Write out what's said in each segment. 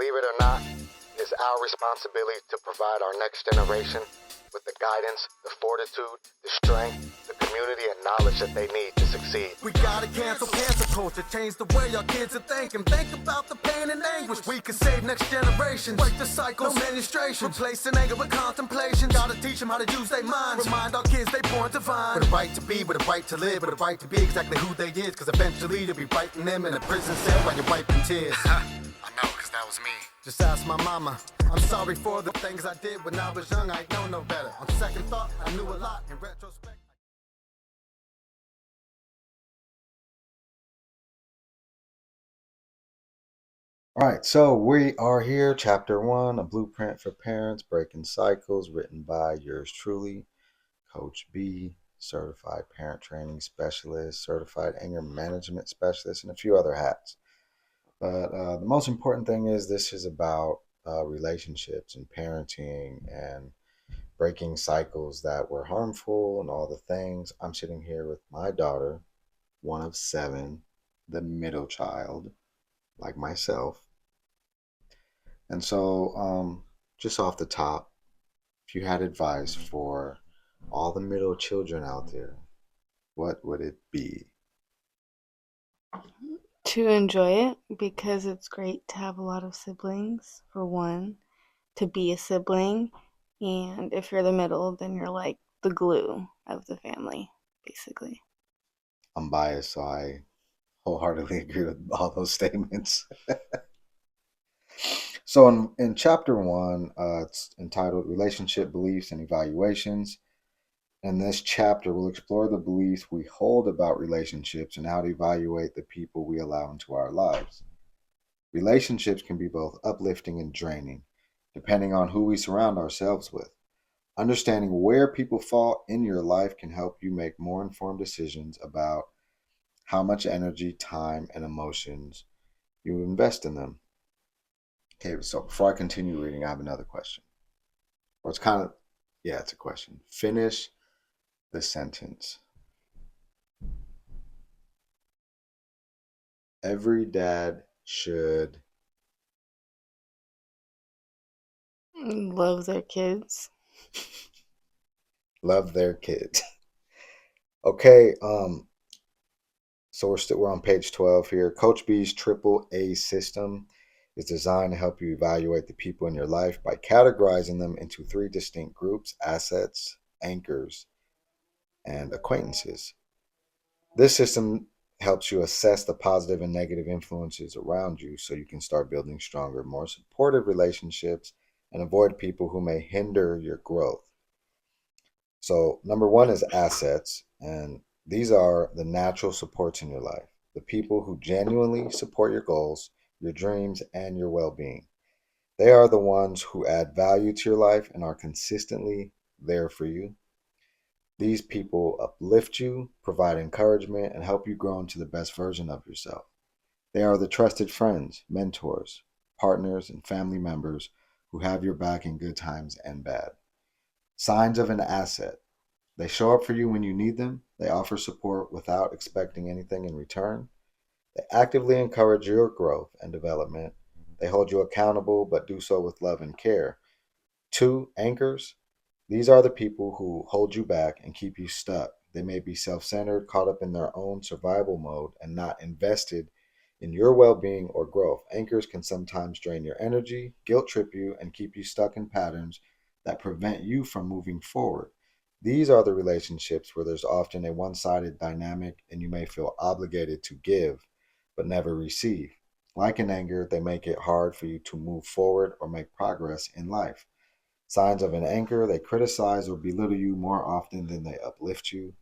Believe it or not, it's our responsibility to provide our next generation with the guidance, the fortitude, the strength, the community, and knowledge that they need to succeed. We gotta cancel culture, change the way our kids are thinking. Think about the pain and anguish. We can save next generation. Break the cycle, no administration. Replacing anger with contemplation. Gotta teach them how to use their minds. Remind our kids they born divine. With a right to be, with a right to live, with a right to be exactly who they is. Cause eventually you'll be writing them in a prison cell while you're wiping tears. I know, cause that was me. Just ask my mama. I'm sorry for the things I did when I was young. I know no better. On second thought, I knew a lot. In retrospect. All right, so we are here, Chapter 1, A Blueprint for Parents, Breaking Cycles, written by yours truly, Coach B, Certified Parent Training Specialist, Certified Anger Management Specialist, and a few other hats. But the most important thing is this is about relationships and parenting and breaking cycles that were harmful and all the things. I'm sitting here with my daughter, one of 7, the middle child, like myself. And so just off the top, if you had advice for all the middle children out there, what would it be? To enjoy it, because it's great to have a lot of siblings, for one, to be a sibling, and if you're the middle, then you're like the glue of the family, basically. I'm biased, so I wholeheartedly agree with all those statements. So in Chapter 1, it's entitled Relationship Beliefs and Evaluations. In this chapter, we'll explore the beliefs we hold about relationships and how to evaluate the people we allow into our lives. Relationships can be both uplifting and draining, depending on who we surround ourselves with. Understanding where people fall in your life can help you make more informed decisions about how much energy, time, and emotions you invest in them. Okay, so before I continue reading, I have another question. Or it's a question. Finish the sentence. Every dad should Love their kids. love their kids. Okay, so we're on page 12 here. Coach B's Triple A system is designed to help you evaluate the people in your life by categorizing them into 3 distinct groups: assets, anchors, and acquaintances. This system helps you assess the positive and negative influences around you so you can start building stronger, more supportive relationships and avoid people who may hinder your growth. So, number 1 is assets, and these are the natural supports in your life, the people who genuinely support your goals, your dreams, and your well-being. They are the ones who add value to your life and are consistently there for you. These people uplift you, provide encouragement, and help you grow into the best version of yourself. They are the trusted friends, mentors, partners, and family members who have your back in good times and bad. Signs of an asset. They show up for you when you need them. They offer support without expecting anything in return. They actively encourage your growth and development. They hold you accountable, but do so with love and care. 2, anchors. These are the people who hold you back and keep you stuck. They may be self-centered, caught up in their own survival mode, and not invested in your well-being or growth. Anchors can sometimes drain your energy, guilt trip you, and keep you stuck in patterns that prevent you from moving forward. These are the relationships where there's often a one-sided dynamic and you may feel obligated to give, but never receive. Like an anchor, they make it hard for you to move forward or make progress in life. Signs of an anchor: they criticize or belittle you more often than they uplift you.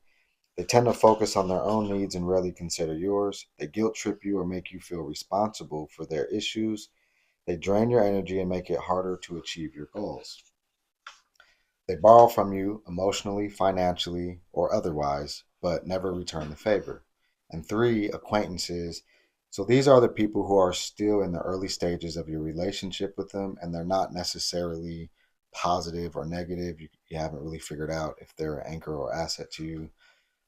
They tend to focus on their own needs and rarely consider yours. They guilt trip you or make you feel responsible for their issues. They drain your energy and make it harder to achieve your goals. They borrow from you emotionally, financially, or otherwise, but never return the favor. And 3, acquaintances. So these are the people who are still in the early stages of your relationship with them, and they're not necessarily positive or negative. You haven't really figured out if they're an anchor or asset to you.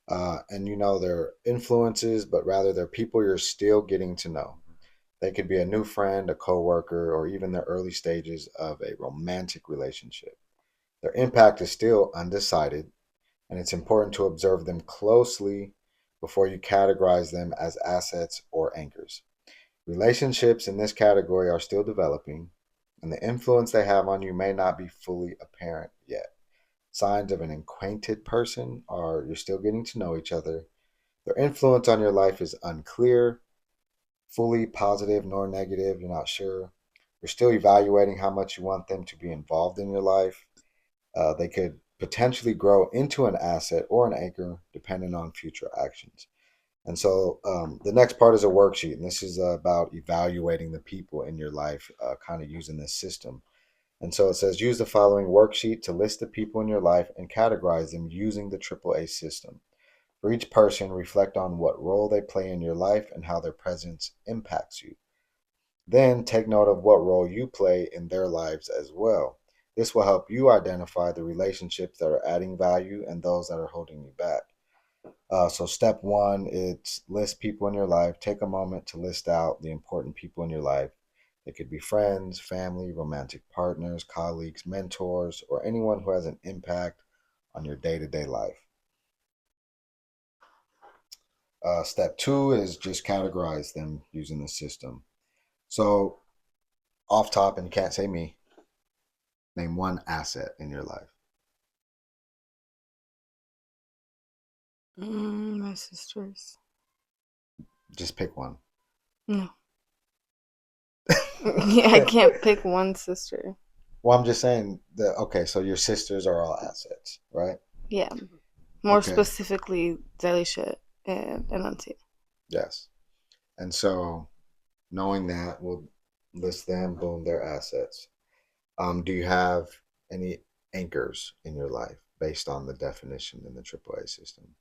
And they're influences, but rather they're people you're still getting to know. They could be a new friend, a coworker, or even the early stages of a romantic relationship. Their impact is still undecided, and it's important to observe them closely before you categorize them as assets or anchors. Relationships in this category are still developing, and the influence they have on you may not be fully apparent yet. Signs of an acquainted person are you're still getting to know each other. Their influence on your life is unclear, fully positive nor negative. You're not sure. You're still evaluating how much you want them to be involved in your life. They could potentially grow into an asset or an anchor depending on future actions. And so the next part is a worksheet, and this is about evaluating the people in your life, kind of using this system. And so it says use the following worksheet to list the people in your life and categorize them using the AAA system. For each person, reflect on what role they play in your life and how their presence impacts you. Then take note of what role you play in their lives as well. This will help you identify the relationships that are adding value and those that are holding you back. So step one, it's list people in your life. Take a moment to list out the important people in your life. They could be friends, family, romantic partners, colleagues, mentors, or anyone who has an impact on your day-to-day life. Step two is just categorize them using the system. So off top, and you can't say me, name one asset in your life. My sisters. Just pick one. No. Yeah, I can't pick one sister. Well, I'm just saying that, okay, so your sisters are all assets, right? Yeah. More Okay. specifically, Delisha and Anansi. Yes. And so knowing that, we'll list them, boom, they're assets. Do you have any anchors in your life based on the definition in the AAA system?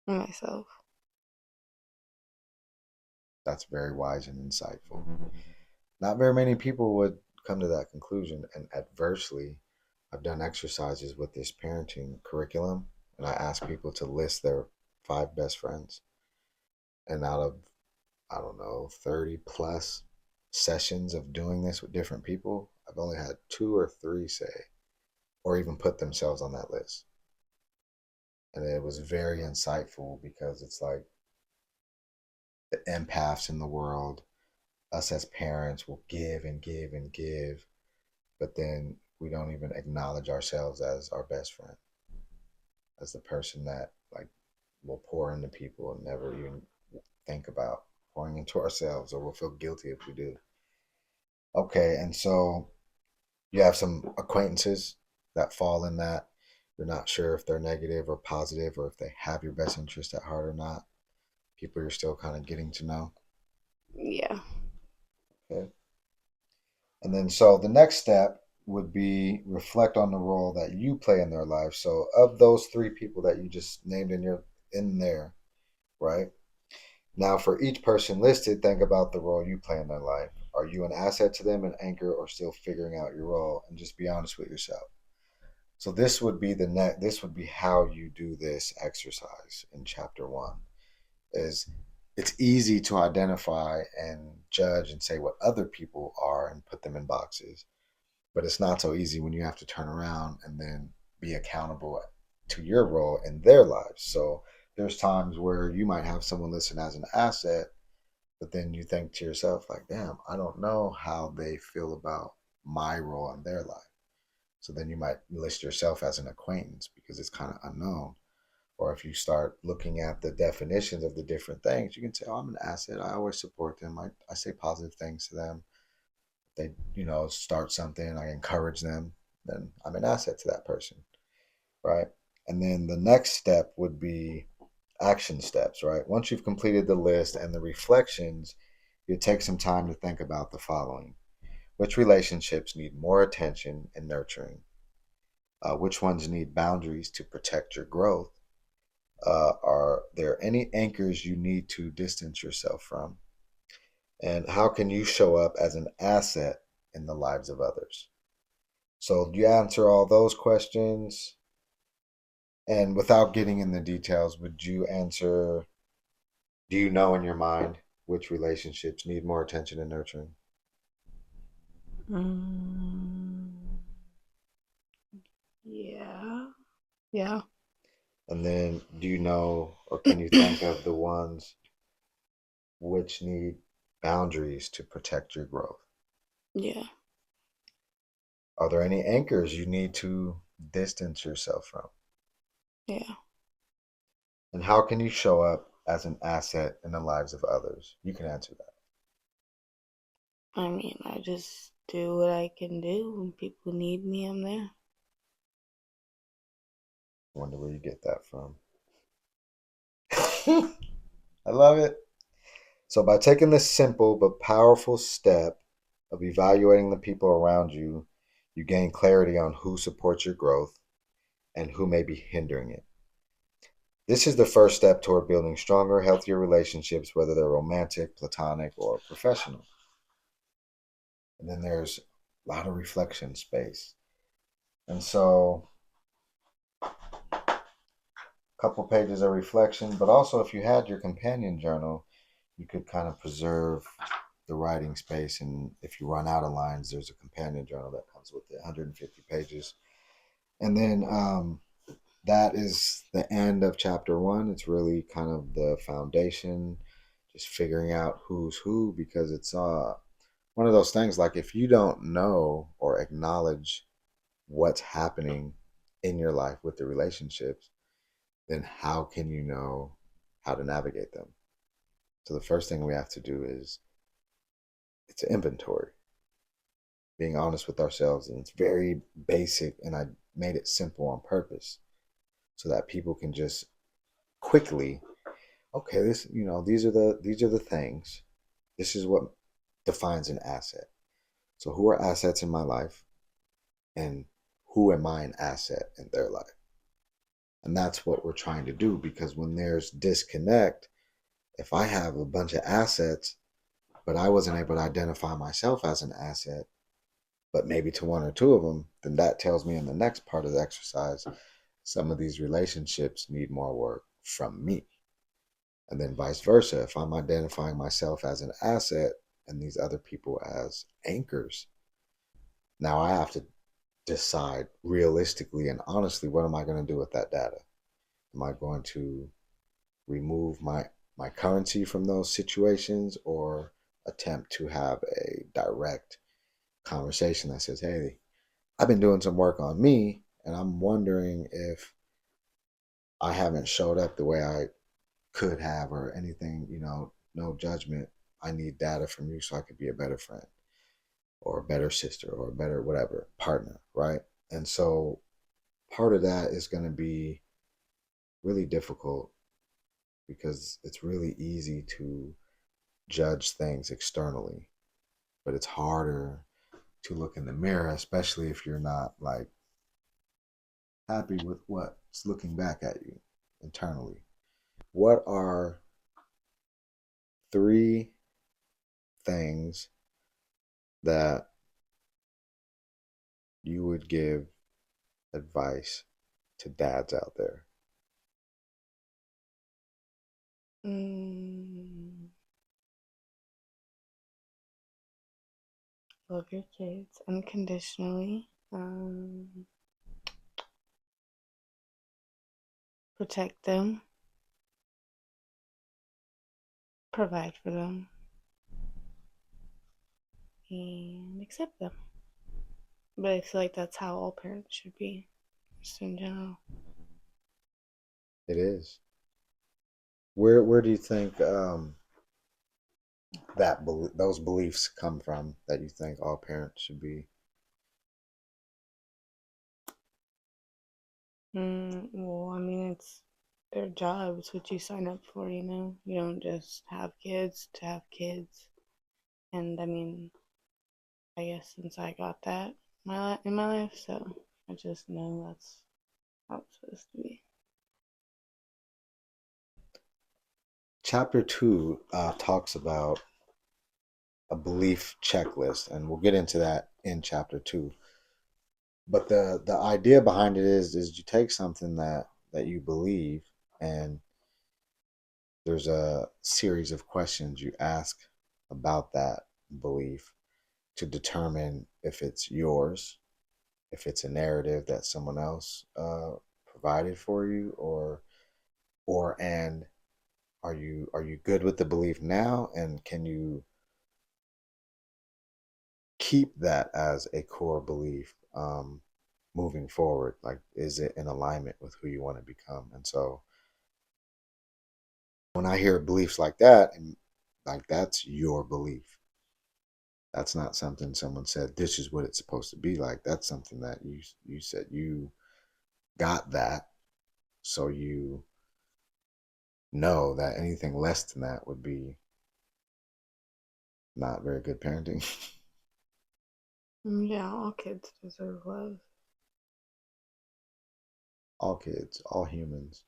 Myself. That's very wise and insightful. Not very many people would come to that conclusion. And adversely, I've done exercises with this parenting curriculum, and I ask people to list their 5 best friends. And out of, I don't know, 30 plus sessions of doing this with different people, I've only had 2 or 3 say, or even put themselves on that list. And it was very insightful because it's like the empaths in the world, us as parents will give and give and give, but then we don't even acknowledge ourselves as our best friend, as the person that like will pour into people and never even think about pouring into ourselves, or we'll feel guilty if we do. Okay, and so you have some acquaintances that fall in that. You're not sure if they're negative or positive, or if they have your best interest at heart or not. People you're still kind of getting to know. Yeah. Okay. And then so the next step would be reflect on the role that you play in their life. So of those 3 people that you just named in there, right? Now for each person listed, think about the role you play in their life. Are you an asset to them, an anchor, or still figuring out your role? And just be honest with yourself. So this would be this would be how you do this exercise in chapter 1. Is it's easy to identify and judge and say what other people are and put them in boxes, but it's not so easy when you have to turn around and then be accountable to your role in their lives. So there's times where you might have someone listed as an asset, but then you think to yourself like, damn, I don't know how they feel about my role in their life. So then you might list yourself as an acquaintance because it's kind of unknown. Or if you start looking at the definitions of the different things, you can say, oh, I'm an asset. I always support them. I say positive things to them. They, start something, I encourage them, then I'm an asset to that person, right? And then the next step would be action steps, right? Once you've completed the list and the reflections, you take some time to think about the following. Which relationships need more attention and nurturing? Which ones need boundaries to protect your growth? Are there any anchors you need to distance yourself from? And how can you show up as an asset in the lives of others? So you answer all those questions, and without getting in the details, would you answer Do you know in your mind which relationships need more attention and nurturing? Mm, yeah. Yeah. And then do you know or can you think of the ones which need boundaries to protect your growth? Yeah. Are there any anchors you need to distance yourself from? Yeah. And how can you show up as an asset in the lives of others? You can answer that. I mean, I just do what I can do. When people need me, I'm there. Wonder where you get that from. I love it. So, by taking this simple but powerful step of evaluating the people around you, you gain clarity on who supports your growth and who may be hindering it. This is the first step toward building stronger, healthier relationships, whether they're romantic, platonic, or professional. And then there's a lot of reflection space. And so, a couple pages of reflection, but also if you had your companion journal, you could kind of preserve the writing space. And if you run out of lines, there's a companion journal that comes with it, 150 pages. And then that is the end of chapter one. It's really kind of the foundation, just figuring out who's who, because it's one of those things like if you don't know or acknowledge what's happening in your life with the relationships, then how can you know how to navigate them? So the first thing we have to do is it's an inventory, being honest with ourselves. And it's very basic. And I made it simple on purpose so that people can just quickly, okay, these are the things. This is what defines an asset. So who are assets in my life and who am I an asset in their life? And that's what we're trying to do, because when there's disconnect, if I have a bunch of assets, but I wasn't able to identify myself as an asset, but maybe to one or two of them, then that tells me in the next part of the exercise, some of these relationships need more work from me. And then vice versa. If I'm identifying myself as an asset and these other people as anchors, now I have to decide realistically and honestly, what am I going to do with that data? Am I going to remove my currency from those situations, or attempt to have a direct conversation that says, hey, I've been doing some work on me and I'm wondering if I haven't showed up the way I could have, or anything, no judgment. I need data from you so I could be a better friend or a better sister or a better whatever partner, right? And so part of that is going to be really difficult, because it's really easy to judge things externally, but it's harder to look in the mirror, especially if you're not like happy with what's looking back at you internally. What are three things that you would give advice to dads out there? Mm, love your kids unconditionally. Protect them. Provide for them. And accept them. But I feel like that's how all parents should be, just in general. It is. Where do you think those beliefs come from, that you think all parents should be? Well, I mean, it's their job. It's what you sign up for, you know? You don't just have kids to have kids. And I mean, I guess since I got that in my life, so I just know that's how it's supposed to be. Chapter two talks about a belief checklist, and we'll get into that in chapter two. But the idea behind it is you take something that you believe, and there's a series of questions you ask about that belief to determine if it's yours, if it's a narrative that someone else provided for you, or are you good with the belief now, and can you keep that as a core belief moving forward? Like, is it in alignment with who you want to become? And so when I hear beliefs like that, and like that's your belief. That's not something someone said this is what it's supposed to be like. That's something that you said you got that, so you know that anything less than that would be not very good parenting. Yeah, all kids deserve love. All kids, all humans.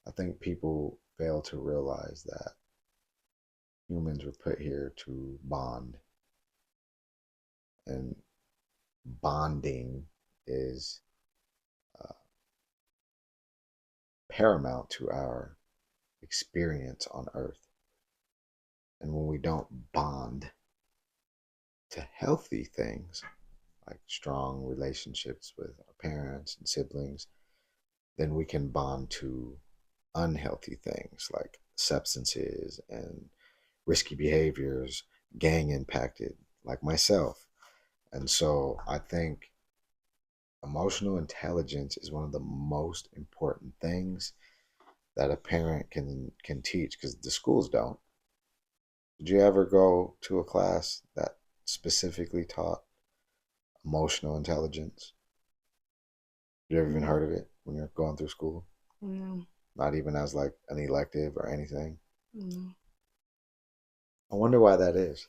I think people fail to realize that humans were put here to bond, and bonding is uh, paramount to our experience on earth. And when we don't bond to healthy things like strong relationships with our parents and siblings, then we can bond to unhealthy things like substances and risky behaviors, gang impacted, like myself. And so I think emotional intelligence is one of the most important things that a parent can teach, because the schools don't. Did you ever go to a class that specifically taught emotional intelligence? You ever even heard of it when you're going through school? No, Not even as like an elective or anything. no. I wonder why that is.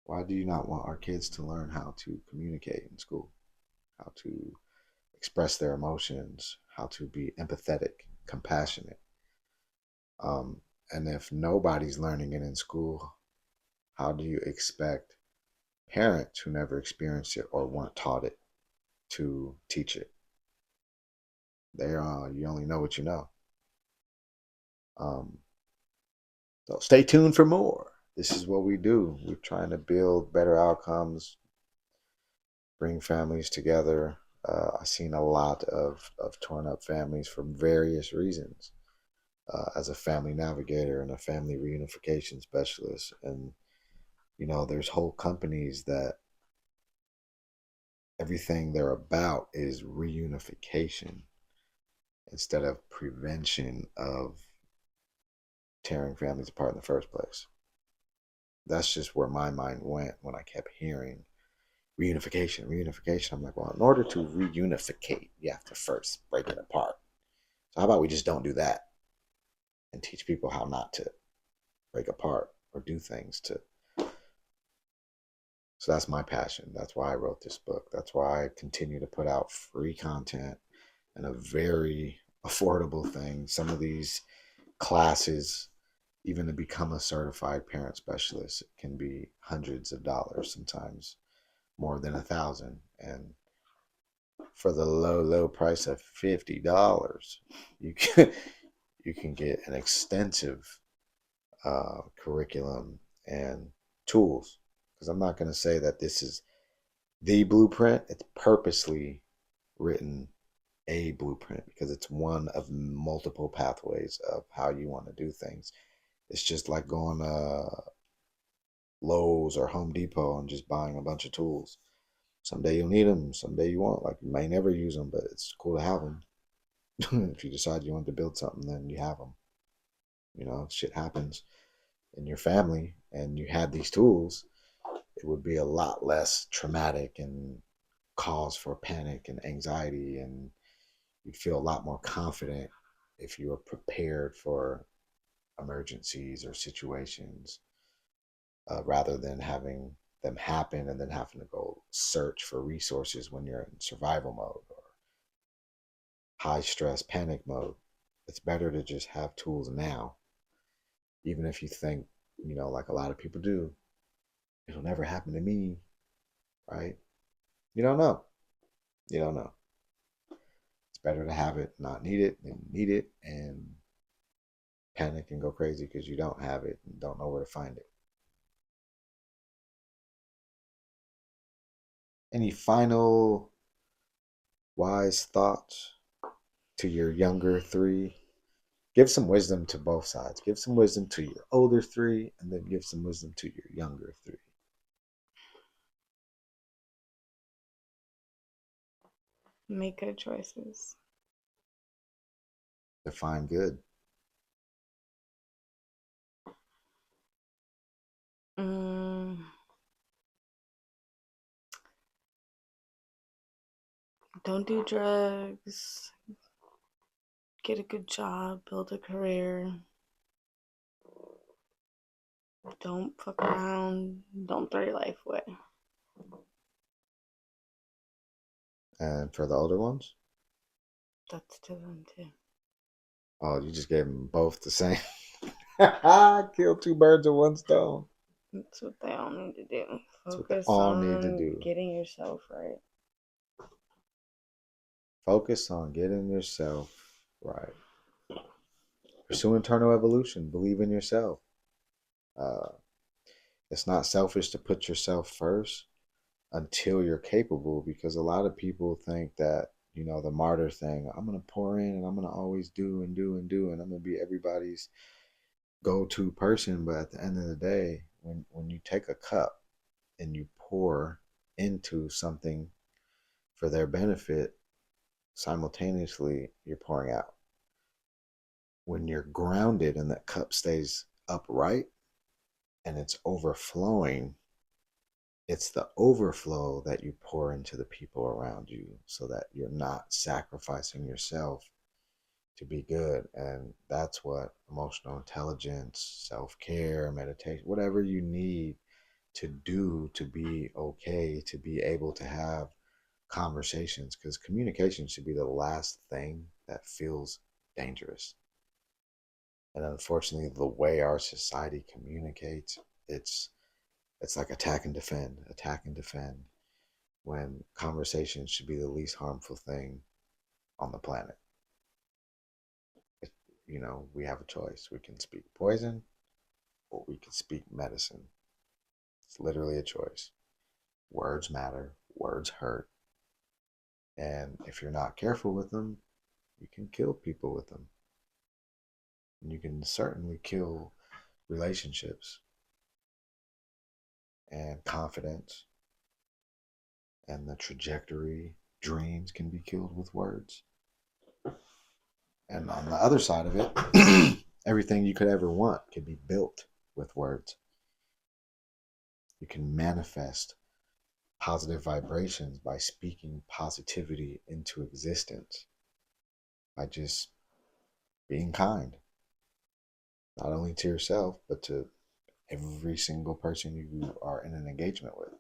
Why do you not want our kids to learn how to communicate in school? How to express their emotions, how to be empathetic, compassionate. And if nobody's learning it in school, how do you expect parents who never experienced it or weren't taught it to teach it? You only know what you know. Um, so stay tuned for more. This is what we do. We're trying to build better outcomes, bring families together. I've seen a lot of torn up families for various reasons. As a family navigator and a family reunification specialist. And, there's whole companies that everything they're about is reunification instead of prevention of tearing families apart in the first place. That's just where my mind went when I kept hearing reunification, reunification. I'm like, well, in order to reunificate, you have to first break it apart. So how about we just don't do that and teach people how not to break apart or do things to. So that's my passion. That's why I wrote this book. That's why I continue to put out free content and a very affordable thing. Some of these classes, even to become a certified parent specialist, can be hundreds of dollars, sometimes more than 1,000. And for the low price of $50, you can you can get an extensive curriculum and tools. Because I'm not going to say that this is the blueprint. It's purposely written a blueprint because it's one of multiple pathways of how you want to do things. It's just like going to Lowe's or Home Depot and just buying a bunch of tools. Someday you'll need them, someday you won't. Like, you may never use them, but it's cool to have them. If you decide you want to build something, then you have them. Shit happens in your family and you had these tools, it would be a lot less traumatic and cause for panic and anxiety, and you'd feel a lot more confident if you were prepared for emergencies or situations, rather than having them happen and then having to go search for resources when you're in survival mode or high stress panic mode. It's better to just have tools now, even if you think, like a lot of people do, it'll never happen to me, right? You don't know. You don't know. It's better to have it, not need it, than need it and panic and go crazy because you don't have it and don't know where to find it. Any final wise thoughts to your younger three? Give some wisdom to both sides. Give some wisdom to your older three, and then give some wisdom to your younger three. Make good choices. Define good. Don't do drugs. Get a good job. Build a career. Don't fuck around. Don't throw your life away. And for the older ones? That's to them too. Oh, you just gave them both the same. Kill two birds with one stone. That's what they all need to do. That's what they Focus all on need to do. getting yourself right. Focus on getting yourself right. Pursue internal evolution. Believe in yourself. It's not selfish to put yourself first until you're capable, because a lot of people think that, the martyr thing, I'm going to pour in and I'm going to always do and do and do, and I'm going to be everybody's go-to person. But at the end of the day, when you take a cup and you pour into something for their benefit, simultaneously you're pouring out. When you're grounded and that cup stays upright and it's overflowing, it's the overflow that you pour into the people around you, so that you're not sacrificing yourself to be good. And that's what emotional intelligence, self-care, meditation, whatever you need to do to be okay, to be able to have conversations, because communication should be the last thing that feels dangerous. And unfortunately, the way our society communicates, it's like attack and defend, when conversation should be the least harmful thing on the planet. We have a choice. We can speak poison or we can speak medicine. It's literally a choice. Words matter, words hurt. And if you're not careful with them, you can kill people with them. And you can certainly kill relationships and confidence, and the trajectory, dreams can be killed with words. And on the other side of it, everything you could ever want can be built with words. You can manifest positive vibrations by speaking positivity into existence, by just being kind, not only to yourself, but to every single person you are in an engagement with.